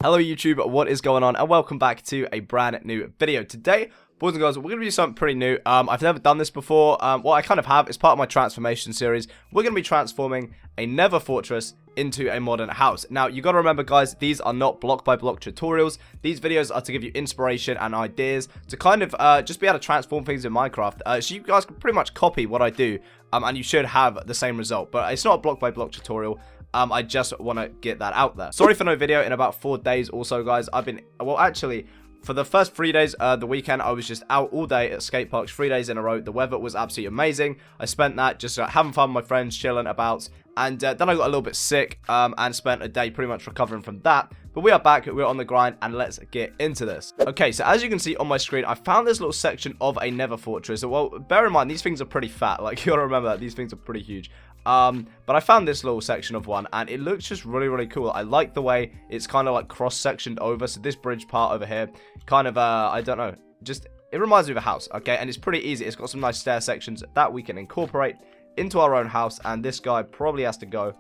Hello YouTube, what is going on, and welcome back to a brand new video. Today, boys and girls, we're going to do something pretty new. I've never done this before. Well, I kind of have. It's part of my transformation series. We're going to be transforming a Nether fortress into a modern house. Now, you got to remember, guys, these are not block by block tutorials. These videos are to give you inspiration and ideas to kind of just be able to transform things in Minecraft. So you guys can pretty much copy what I do, and you should have the same result. But it's not a block by block tutorial. I just want to get that out there. Sorry for no video in about 4 days or so, guys. I've been, well, actually, for the first 3 days, the weekend, I was just out all day at skate parks, 3 days in a row. The weather was absolutely amazing. I spent that just having fun with my friends, chilling about. And then I got a little bit sick and spent a day pretty much recovering from that. But we are back, we're on the grind, and let's get into this. Okay, so as you can see on my screen, I found this little section of a Nether fortress. Well, bear in mind, these things are pretty fat. Like, you gotta remember that these things are pretty huge. But I found this little section of one, and it looks just really, really cool. I like the way it's kind of like cross-sectioned over. So this bridge part over here, kind of, I don't know, just, it reminds me of a house, okay? And it's pretty easy. It's got some nice stair sections that we can incorporate into our own house, and this guy probably has to go.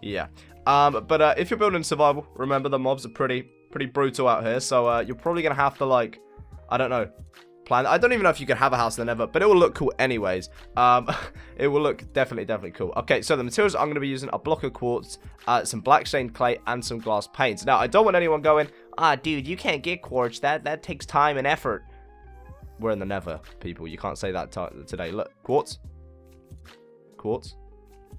Yeah. But if you're building survival, remember the mobs are pretty brutal out here, so you're probably gonna have to, like, I don't know, plan. I don't even know if you can have a house in the Nether, but it will look cool anyways. It will look definitely cool. Okay, so the materials I'm going to be using are block of quartz, some black stained clay, and some glass panes. Now, I don't want anyone going, dude, you can't get quartz. That takes time and effort. We're in the Nether, people. You can't say that today. Look, quartz, quartz,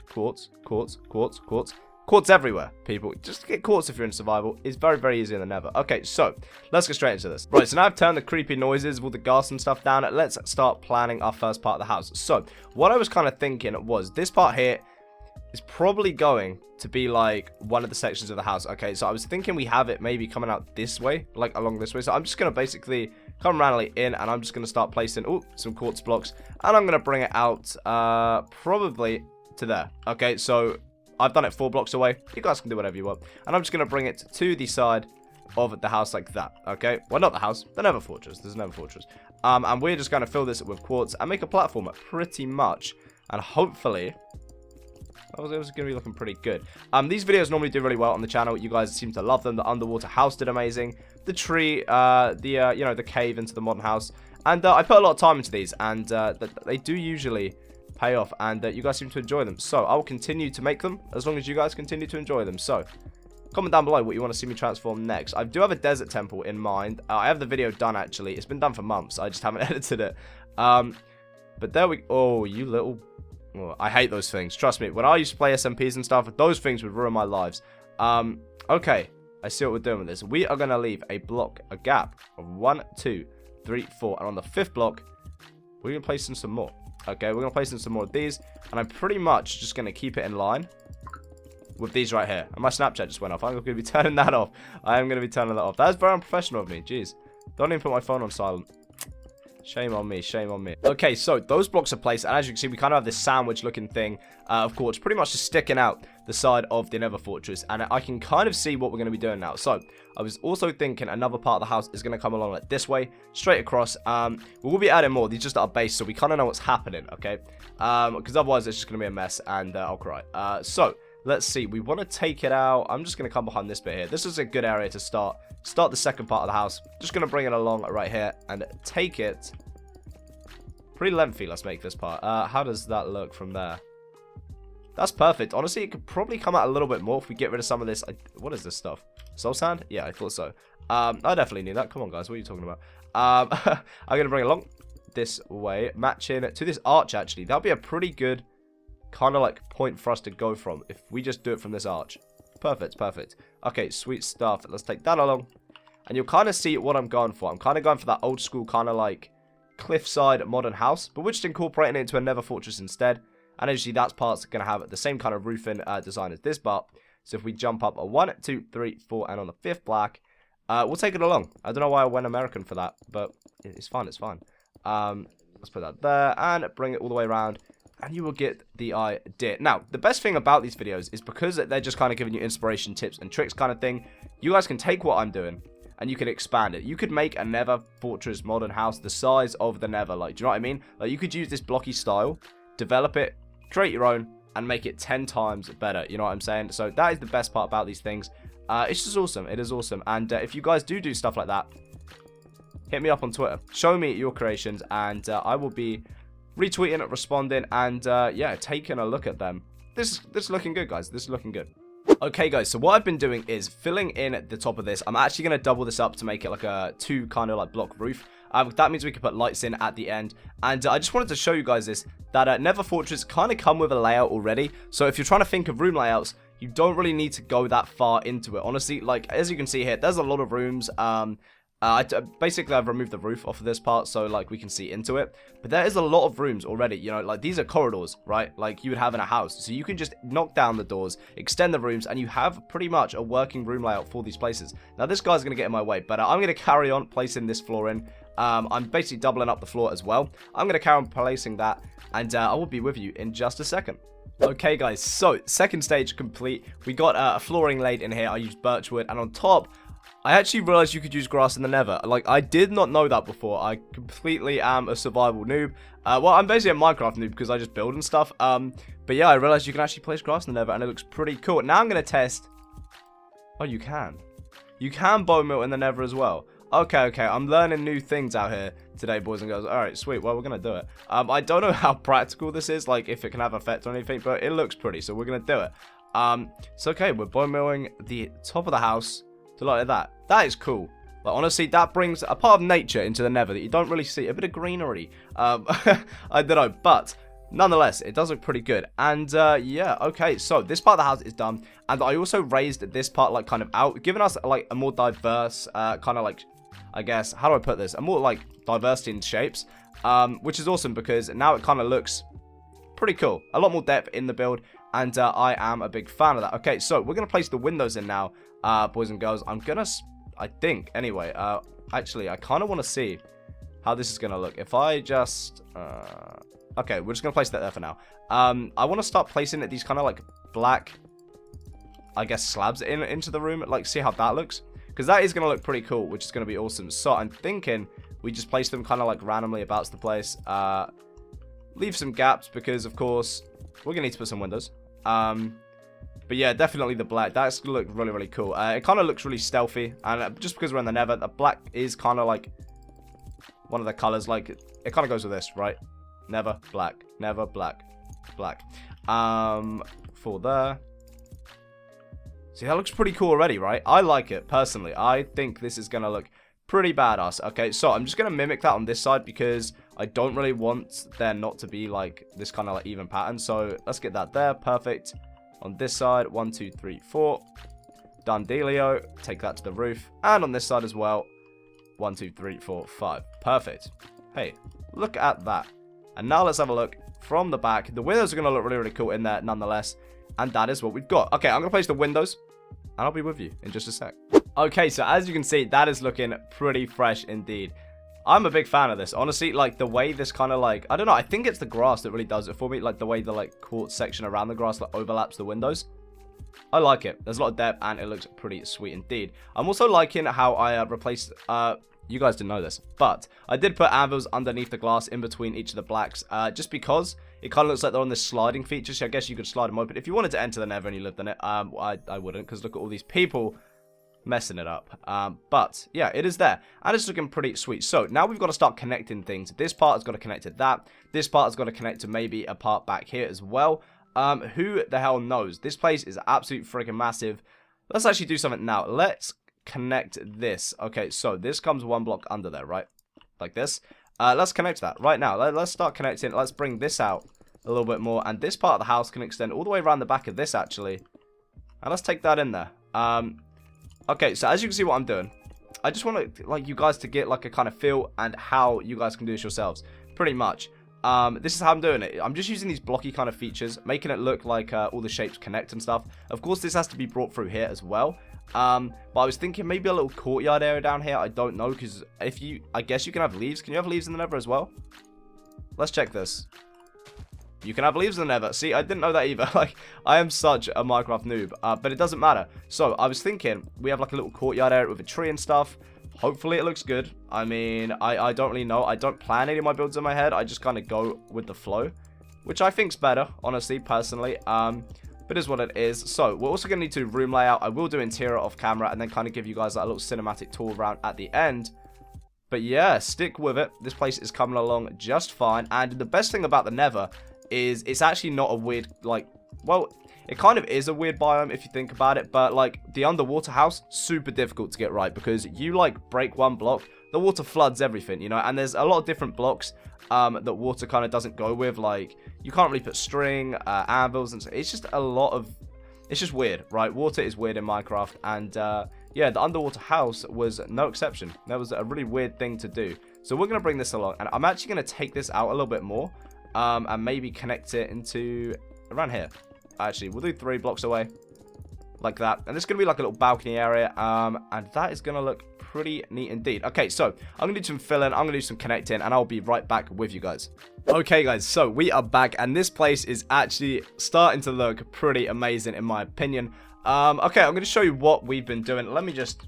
quartz, quartz, quartz, quartz. Quartz everywhere, people. Just get quartz if you're in survival. It's very easy in the Nether. Okay, so let's get straight into this. Right, so now I've turned the creepy noises with the gas and stuff down. Let's start planning our first part of the house. So what I was kind of thinking was this part here is probably going to be like one of the sections of the house. Okay, so I was thinking we have it maybe coming out this way, like along this way. So I'm just going to basically come randomly in, and I'm just going to start placing some quartz blocks, and I'm going to bring it out probably to there. Okay, so I've done it 4 blocks away. You guys can do whatever you want. And I'm just going to bring it to the side of the house like that. Okay? Well, not the house. The Nether fortress. There's a Nether fortress. And we're just going to fill this with quartz and make a platform pretty much. And hopefully, it was going to be looking pretty good. These videos normally do really well on the channel. You guys seem to love them. The underwater house did amazing. The tree, you know, the cave into the modern house. And I put a lot of time into these. And they do usually pay off, and you guys seem to enjoy them, so I will continue to make them as long as you guys continue to enjoy them. So comment down below what you want to see me transform next. I do have a desert temple in mind. I have the video done, actually. It's been done for months. I just haven't edited it. But there we, oh, you little, oh, I hate those things, trust me. When I used to play SMPs and stuff, those things would ruin my lives. Okay, I see what we're doing with this. We are going to leave a block, a gap of 1 2 3 4, and on the 5th block we're going to place in some more. Okay, we're going to place in some more of these, and I'm pretty much just going to keep it in line with these right here. And my Snapchat just went off. I'm going to be turning that off. I am going to be turning that off. That is very unprofessional of me. Jeez. Don't even put my phone on silent. Shame on me. Shame on me. Okay, so those blocks are placed, and as you can see, we kind of have this sandwich-looking thing, of course, pretty much just sticking out the side of the Nether fortress, and I can kind of see what we're going to be doing now. So I was also thinking another part of the house is going to come along like this way, straight across. We will be adding more. These just are base, so we kind of know what's happening, okay? Because otherwise it's just going to be a mess, and I'll cry. So let's see. We want to take it out. I'm just going to come behind this bit here. This is a good area to start the second part of the house. Just going to bring it along right here and take it. Pretty lengthy. Let's make this part. How does that look from there? That's perfect. Honestly, it could probably come out a little bit more if we get rid of some of this. What is this stuff? Soul sand? Yeah, I thought so. I definitely need that. Come on, guys. What are you talking about? I'm going to bring it along this way. Matching to this arch, actually. That'll be a pretty good kind of like point for us to go from if we just do it from this arch. Perfect, perfect. Okay, sweet stuff. Let's take that along. And you'll kind of see what I'm going for. I'm kind of going for that old school kind of like cliffside modern house, but we're just incorporating it into a Nether fortress instead. And as you see, that part's going to have the same kind of roofing design as this part. So if we jump up a 1 2 3 4, and on the 5th block, we'll take it along. I don't know why I went American for that, but it's fine, it's fine. Let's put that there and bring it all the way around, and you will get the idea. Now, the best thing about these videos is because they're just kind of giving you inspiration, tips, and tricks kind of thing, you guys can take what I'm doing and you can expand it. You could make a Nether fortress modern house the size of the Nether. Like, do you know what I mean? Like, you could use this blocky style, develop it, create your own, and make it 10 times better. You know what I'm saying? So that is the best part about these things. It's just awesome. It is awesome. And if you guys do stuff like that, hit me up on Twitter. Show me your creations, and I will be retweeting it, responding, and yeah, taking a look at them. This is looking good, guys. This is looking good. Okay, guys, so what I've been doing is filling in the top of this. I'm actually going to double this up to make it like a 2 kind of like block roof. That means we can put lights in at the end. And I just wanted to show you guys this, that Nether Fortress kind of come with a layout already. So if you're trying to think of room layouts, you don't really need to go that far into it. Honestly, like, as you can see here, there's a lot of rooms. Basically, I've removed the roof off of this part, so, like, we can see into it. But there is a lot of rooms already, you know, like, these are corridors, right? Like, you would have in a house. So you can just knock down the doors, extend the rooms, and you have pretty much a working room layout for these places. Now, this guy's going to get in my way, but I'm going to carry on placing this floor in. I'm basically doubling up the floor as well. I'm going to carry on placing that, and I will be with you in just a second. Okay, guys, so second stage complete. We got a flooring laid in here. I used birchwood, and on top, I actually realized you could use grass in the Nether. Like, I did not know that before. I completely am a survival noob. Well, I'm basically a Minecraft noob because I just build and stuff. But yeah, I realized you can actually place grass in the Nether, and it looks pretty cool. Now I'm going to test. Oh, you can. You can bone meal in the Nether as well. Okay, I'm learning new things out here today, boys and girls. Alright, sweet, well, we're gonna do it. I don't know how practical this is, like, if it can have effect on anything, but it looks pretty, so we're gonna do it. So okay, we're bone milling the top of the house to like that. That is cool. Like, honestly, that brings a part of nature into the Nether that you don't really see. A bit of greenery. I don't know, but nonetheless, it does look pretty good. And yeah, okay, so this part of the house is done, and I also raised this part, like, kind of out, giving us, like, a more diverse kind of, like, I guess, how do I put this? A more, like, diversity in shapes, which is awesome because now it kind of looks pretty cool. A lot more depth in the build, and I am a big fan of that. Okay, so we're going to place the windows in now, boys and girls. I'm going to, I think, anyway, actually, I kind of want to see how this is going to look. If I just, okay, we're just going to place that there for now. I want to start placing these kind of, like, black, I guess, slabs into the room, like, see how that looks. Because that is going to look pretty cool, which is going to be awesome. So I'm thinking we just place them kind of like randomly about the place. Leave some gaps because, of course, we're going to need to put some windows. But yeah, definitely the black. That's going to look really, really cool. It kind of looks really stealthy. And just because we're in the Nether, the black is kind of like one of the colors. Like, it kind of goes with this, right? Nether, black. Nether, black. Black. For there. See, that looks pretty cool already, right? I like it, personally. I think this is going to look pretty badass. Okay, so I'm just going to mimic that on this side because I don't really want there not to be, like, this kind of, like, even pattern. So let's get that there. Perfect. On this side, 1, 2, 3, 4. Done dealio. Take that to the roof. And on this side as well, 1, 2, 3, 4, 5. Perfect. Hey, look at that. And now let's have a look from the back. The windows are going to look really, really cool in there nonetheless. And that is what we've got. Okay, I'm going to place the windows. And I'll be with you in just a sec. Okay, so as you can see, that is looking pretty fresh indeed. I'm a big fan of this. Honestly, like, the way this kind of, like, I don't know, I think it's the grass that really does it for me. Like, the way the, like, quartz section around the grass, like, overlaps the windows. I like it. There's a lot of depth, and it looks pretty sweet indeed. I'm also liking how I replaced, you guys didn't know this, but I did put anvils underneath the glass in between each of the blacks, just because it kind of looks like they're on this sliding feature, so I guess you could slide them open. If you wanted to enter the Nether and you lived in it, I wouldn't, because look at all these people messing it up. But yeah, it is there, and it's looking pretty sweet. So now we've got to start connecting things. This part has got to connect to that. This part has got to connect to maybe a part back here as well. Who the hell knows? This place is absolutely freaking massive. Let's actually do something now. Let's connect this. Okay, so this comes one block under there, right? Like this. Let's connect that right now. Let's start connecting. Let's bring this out a little bit more. And this part of the house can extend all the way around the back of this, actually. And let's take that in there. Okay, so as you can see what I'm doing, I just want to, like, you guys to get, like, a kind of feel and how you guys can do this yourselves. Pretty much. This is how I'm doing it. I'm just using these blocky kind of features, making it look like all the shapes connect and stuff. Of course, this has to be brought through here as well. But I was thinking maybe a little courtyard area down here. I don't know, because if you, I guess you can have leaves. Can you have leaves in the Nether as well? Let's check this. You can have leaves in the Nether. See, I didn't know that either. Like, I am such a Minecraft noob, but it doesn't matter. So, I was thinking we have like a little courtyard area with a tree and stuff. Hopefully, it looks good. I mean, I don't really know. I don't plan any of my builds in my head. I just kind of go with the flow, which I think's better, honestly, personally. but it is what it is. So we're also going to need to do room layout. I will do interior off camera and then kind of give you guys that little cinematic tour around at the end. But yeah, stick with it. This place is coming along just fine. And the best thing about the Nether is it's actually not a weird, like, well, it kind of is a weird biome if you think about it. But, like, the underwater house, super difficult to get right because you, like, break one block, the water floods everything, you know. And there's a lot of different blocks that water kind of doesn't go with. Like, you can't really put string, anvils, and so it's just a lot of... It's just weird, right? Water is weird in Minecraft, and yeah, the underwater house was no exception. That was a really weird thing to do. So we're going to bring this along, and I'm actually going to take this out a little bit more, and maybe connect it into around here. Actually, we'll do 3 blocks away, like that. And this is going to be like a little balcony area, and that is going to look pretty neat indeed. Okay, so I'm going to do some filling, I'm going to do some connecting, and I'll be right back with you guys. Okay, guys, so we are back, and this place is actually starting to look pretty amazing, in my opinion. Okay, I'm going to show you what we've been doing. Let me just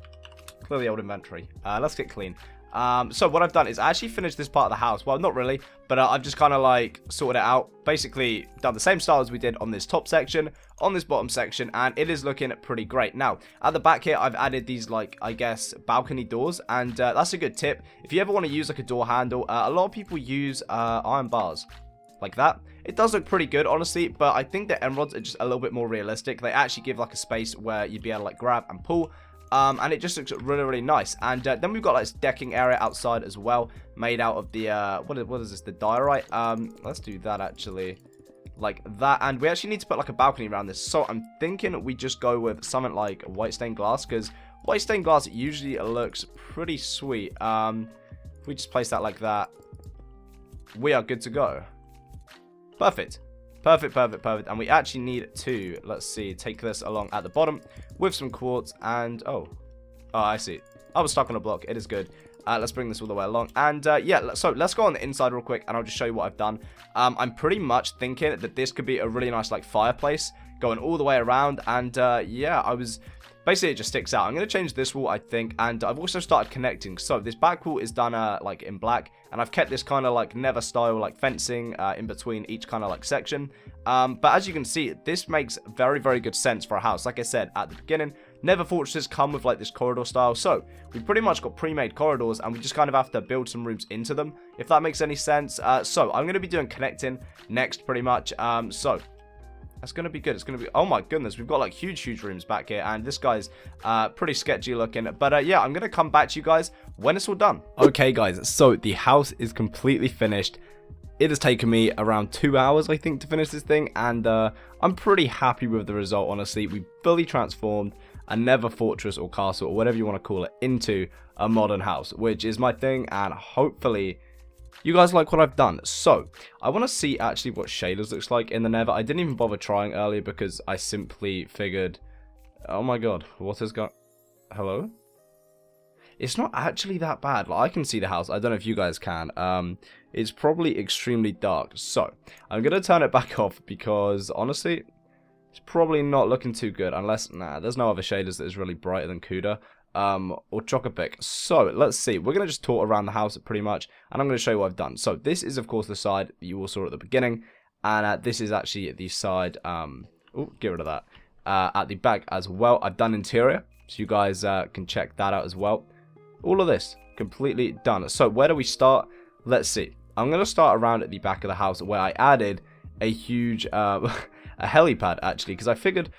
clear the old inventory. Let's get clean. So what I've done is I actually finished this part of the house. Well, not really, but I've just kind of like sorted it out. Basically done the same style as we did on this top section, on this bottom section, and it is looking pretty great. Now, at the back here, I've added these, like, I guess, balcony doors, and that's a good tip. If you ever want to use like a door handle, a lot of people use iron bars. Like that. It does look pretty good, honestly, but I think the emeralds are just a little bit more realistic. They actually give like a space where you'd be able to like grab and pull. And it just looks really, really nice. And then we've got like this decking area outside as well, made out of the what is this, the diorite? Let's do that actually, like that. And we actually need to put like a balcony around this, so I'm thinking we just go with something like white stained glass, because white stained glass usually looks pretty sweet. If we just place that like that, we are good to go. Perfect. Perfect, perfect, perfect. And we actually need to, let's see, take this along at the bottom with some quartz and, oh, I see. I was stuck on a block. It is good. Let's bring this all the way along. And, yeah, so let's go on the inside real quick, and I'll just show you what I've done. I'm pretty much thinking that this could be a really nice, like, fireplace going all the way around. And, yeah, basically, it just sticks out. I'm going to change this wall, I think, and I've also started connecting. So, this back wall is done, like, in black, and I've kept this kind of, like, Nether style, like, fencing in between each kind of, like, section. But as you can see, this makes very, very good sense for a house. Like I said at the beginning, Nether fortresses come with, like, this corridor style. So, we've pretty much got pre-made corridors, and we just kind of have to build some rooms into them, if that makes any sense. So, I'm going to be doing connecting next, pretty much. So, that's going to be good. It's going to be... Oh, my goodness. We've got, like, huge, huge rooms back here. And this guy's pretty sketchy looking. But, yeah, I'm going to come back to you guys when it's all done. Okay, guys. So, the house is completely finished. It has taken me around 2 hours, I think, to finish this thing. And I'm pretty happy with the result, honestly. We fully transformed a Nether fortress or castle or whatever you want to call it into a modern house, which is my thing. And hopefully... you guys like what I've done. So, I want to see actually what shaders looks like in the Nether. I didn't even bother trying earlier because I simply figured, oh my god, what has got... Hello? It's not actually that bad. Like, I can see the house. I don't know if you guys can. It's probably extremely dark. So, I'm going to turn it back off because, honestly, it's probably not looking too good. Unless, nah, there's no other shaders that is really brighter than Cuda. Or Chocopic. So, let's see. We're going to just tour around the house pretty much, and I'm going to show you what I've done. So, this is, of course, the side you all saw at the beginning, and this is actually the side, oh, get rid of that, at the back as well. I've done interior, so you guys can check that out as well. All of this, completely done. So, where do we start? Let's see. I'm going to start around at the back of the house, where I added a huge, a helipad, actually, because I figured...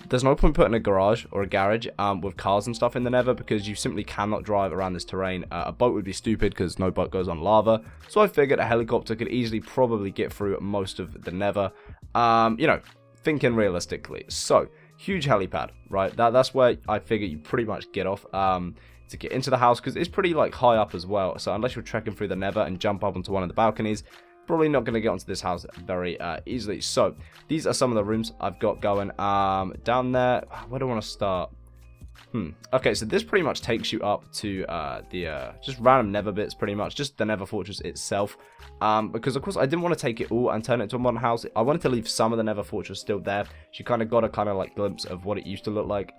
there's no point putting a garage or a garage with cars and stuff in the Nether because you simply cannot drive around this terrain. A boat would be stupid because no boat goes on lava. So I figured a helicopter could easily probably get through most of the Nether. You know, thinking realistically. So, huge helipad, right? That's where I figure you pretty much get off to get into the house because it's pretty like high up as well. So unless you're trekking through the Nether and jump up onto one of the balconies, probably not going to get onto this house very easily. So, these are some of the rooms I've got going. Down there, where do I want to start? Okay, so this pretty much takes you up to the just random Nether bits, pretty much. Just the Nether fortress itself. Because, of course, I didn't want to take it all and turn it into a modern house. I wanted to leave some of the Nether fortress still there. So you kind of got a kind of like glimpse of what it used to look like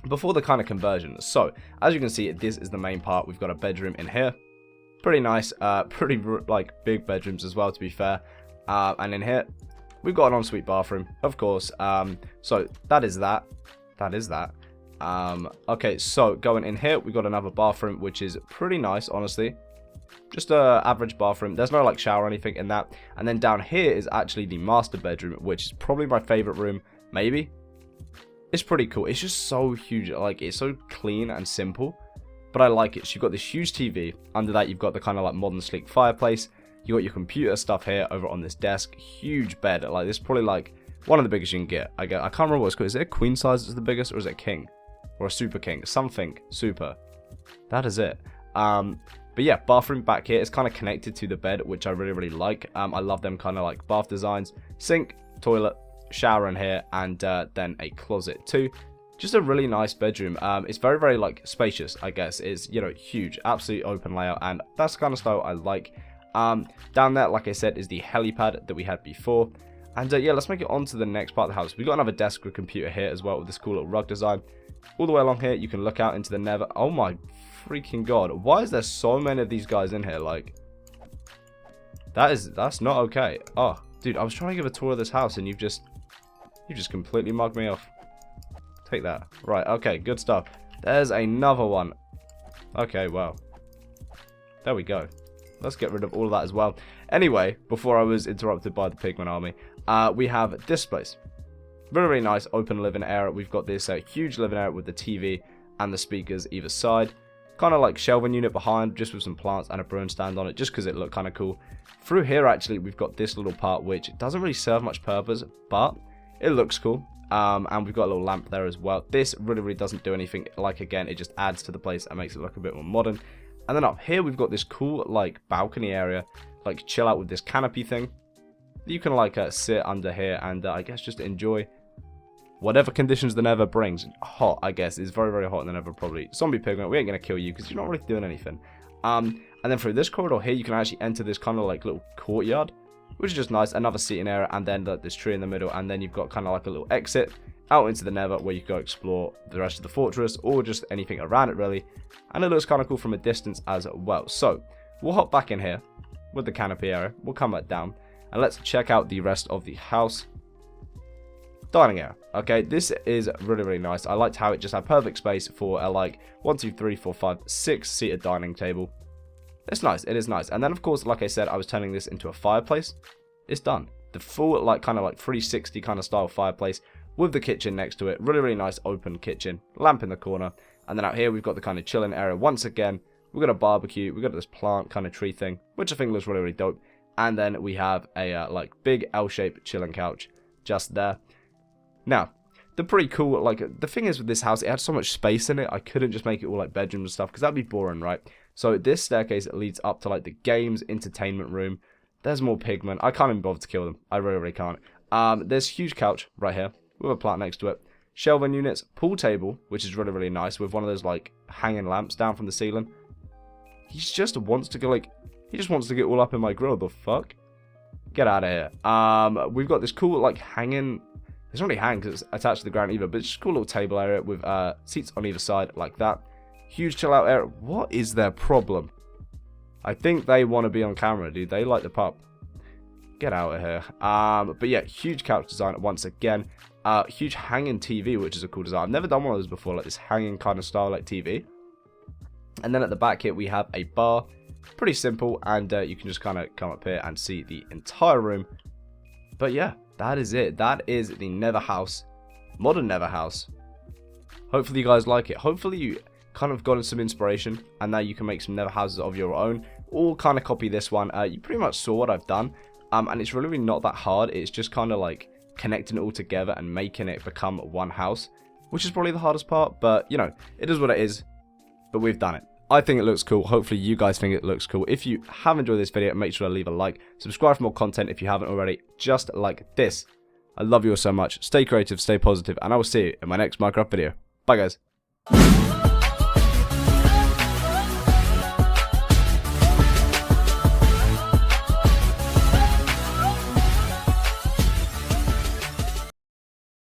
before the kind of conversion. So, as you can see, this is the main part. We've got a bedroom in here. Pretty nice, pretty like big bedrooms as well, to be fair. And in here, we've got an ensuite bathroom, of course. So that is that. Okay, so going in here, we've got another bathroom, which is pretty nice, honestly. Just a average bathroom. There's no like shower or anything in that. And then down here is actually the master bedroom, which is probably my favorite room, maybe. It's pretty cool. It's just so huge. Like, it's so clean and simple, but I like it. So you've got this huge TV. Under that, you've got the kind of like modern sleek fireplace. You got your computer stuff here over on this desk. Huge bed. Like, this is probably like one of the biggest you can get. I can't remember what it's called. Is it a queen size that's the biggest, or is it a king? Or a super king? Something super. That is it. But yeah, bathroom back here is kind of connected to the bed, which I really, really like. I love them kind of like bath designs. Sink, toilet, shower in here, and then a closet too. Just a really nice bedroom. It's very, very like spacious, I guess. It's, you know, huge, absolutely open layout, and that's the kind of style I like. Down there, like I said, is the helipad that we had before. And yeah, let's make it on to the next part of the house. We've got another desk with a computer here as well with this cool little rug design. All the way along here, you can look out into the Nether. Oh my freaking god. Why is there so many of these guys in here? Like, that's not okay. Oh, dude, I was trying to give a tour of this house and you just completely mugged me off. Take that. Right, okay, good stuff. There's another one. Okay, well. There we go. Let's get rid of all of that as well. Anyway, before I was interrupted by the Pigman army, we have this place. Very, very nice open living area. We've got this huge living area with the TV and the speakers either side. Kind of like shelving unit behind, just with some plants and a broom stand on it, just because it looked kind of cool. Through here, actually, we've got this little part, which doesn't really serve much purpose, but it looks cool. And we've got a little lamp there as well. This really, really doesn't do anything. Like, again, it just adds to the place and makes it look a bit more modern. And then up here, we've got this cool, like, balcony area, like, chill out with this canopy thing. You can, like, sit under here and, I guess, just enjoy whatever conditions the Nether brings. Hot, I guess. It's very, very hot in the Nether, probably. Zombie pigment, we ain't going to kill you because you're not really doing anything. And then through this corridor here, you can actually enter this kind of, like, little courtyard, which is just nice. Another seating area, and then this tree in the middle, and then you've got kind of like a little exit out into the Nether where you can go explore the rest of the fortress or just anything around it, really. And it looks kind of cool from a distance as well. So, we'll hop back in here with the canopy area. We'll come back down, and let's check out the rest of the house. Dining area. Okay, this is really, really nice. I liked how it just had perfect space for a, like, 1, 2, 3, 4, 5, 6-seater dining table. It's nice. It is nice. And then, of course, like I said, I was turning this into a fireplace. It's done. The full, like, kind of like 360 kind of style fireplace with the kitchen next to it. Really, really nice open kitchen. Lamp in the corner. And then out here, we've got the kind of chilling area. Once again, we've got a barbecue. We've got this plant kind of tree thing, which I think looks really, really dope. And then we have a, like, big L-shaped chilling couch just there. Now, the pretty cool, like, the thing is with this house, it had so much space in it, I couldn't just make it all, like, bedrooms and stuff, because that'd be boring, right? So this staircase leads up to, like, the games entertainment room. There's more pigmen. I can't even bother to kill them. I really, really can't. There's a huge couch right here with a plant next to it. Shelving units, pool table, which is really, really nice, with one of those, like, hanging lamps down from the ceiling. He just wants to go, like, he just wants to get all up in my grill. The fuck? Get out of here. We've got this cool, like, hanging... It's not really hanging because it's attached to the ground either, but it's just a cool little table area with seats on either side like that. Huge chill out area. What is their problem? I think they want to be on camera, dude. They like the pup. Get out of here. But yeah, huge couch design once again. Huge hanging TV, which is a cool design. I've never done one of those before, like this hanging kind of style like TV. And then at the back here, we have a bar. Pretty simple, and you can just kind of come up here and see the entire room. But yeah, that is it. That is the Nether house. Modern Nether house. Hopefully you guys like it. Hopefully you kind of gotten some inspiration, and now you can make some Nether houses of your own. Or kind of copy this one. You pretty much saw what I've done. And it's really not that hard. It's just kind of like connecting it all together and making it become one house. Which is probably the hardest part. But, you know, it is what it is. But we've done it. I think it looks cool. Hopefully you guys think it looks cool. If you have enjoyed this video, make sure to leave a like. Subscribe for more content if you haven't already. Just like this. I love you all so much. Stay creative, stay positive, and I will see you in my next Minecraft video. Bye, guys.